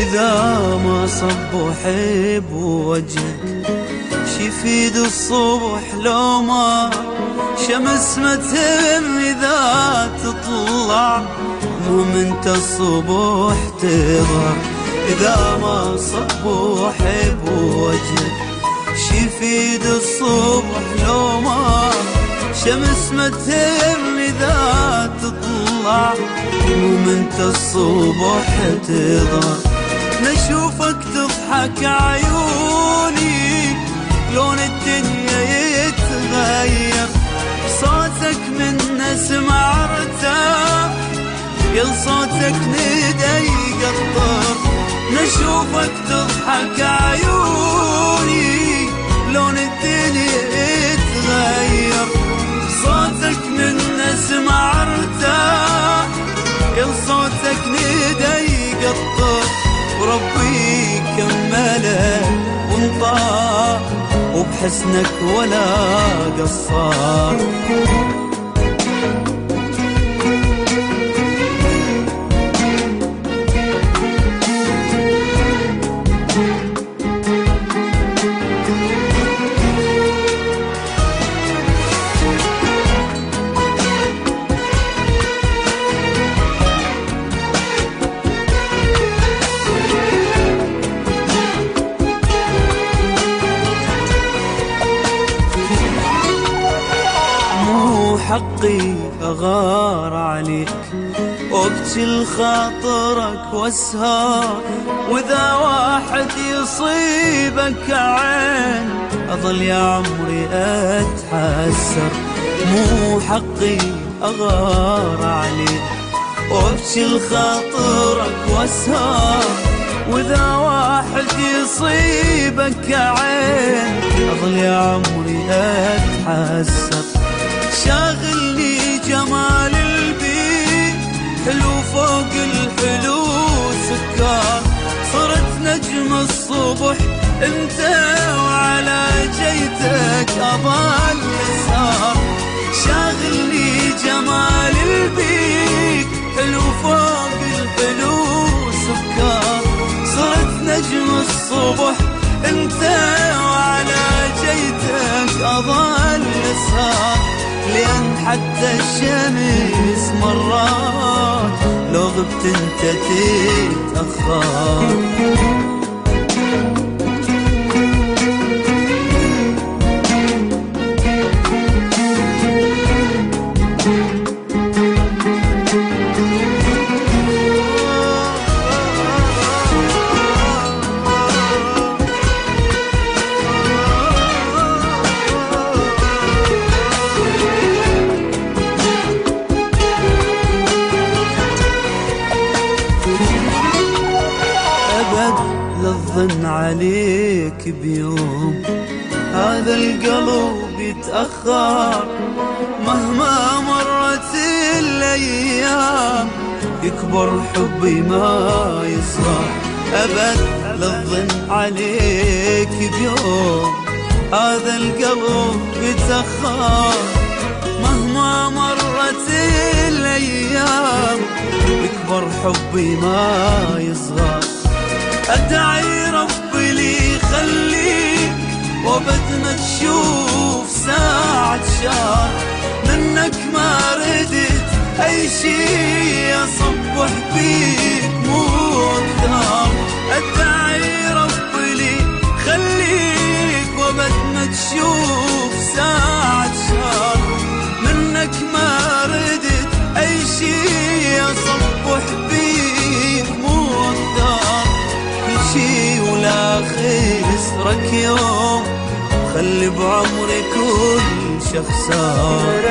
إذا ما صب وحب وجهك شيفيد الصبح لو ما شمس ما تهم إذا تطلع مو منت الصبح تظهر. إذا ما صب وحب وجهك شيفيد الصبح لو ما شمس ما تهم إذا تطلع مو منت الصبح تظهر. نشوفك تضحك عيوني لون الدنيا يتغير، صوتك من نسمع ارتاح يا صوتك ندى يقطر. نشوفك تضحك عيوني لون الدنيا يتغير، صوتك من نسمع ارتاح يا صوتك ندى يقطر. وربي كملك وانطاق وبحسنك ولا قصار. حقي أغار عليك وابكي لخاطرك واسهر، وإذا واحد يصيبك عين أظل يا عمري أتحسر. مو حقي أغار عليك وابكي لخاطرك واسهر، وإذا واحد يصيبك عين أظل يا عمري أتحسر. شاغلني جمال البيت حلو فوق الحلو سكر، صرت نجم الصبح انت وعلى جيتك اظل سهر. شاغلني جمال البيت حلو فوق الحلو سكر، صرت نجم الصبح انت وعلى جيتك اظل سهر. لأن حتى الشمس مرات لو غبت انت تتأخر. للظن عليك بيوم هذا القلب يتأخر، مهما مرت الأيام يكبر حبي ما يصغر. أبد للظن عليك بيوم هذا القلب يتأخر، مهما مرت الأيام يكبر حبي ما يصغر. أدعي ربي لي خليك وابد ما تشوف ساعة شهر، منك ما ردت أي شي أصبح بيك مو أكثر. أدعي ربي لي خليك وابد ما تشوف ساعة شهر، منك ما ردت أي شي أصبح بيك مو أكثر. شي ولا خسرك يوم خلي بعمري كل شخصار.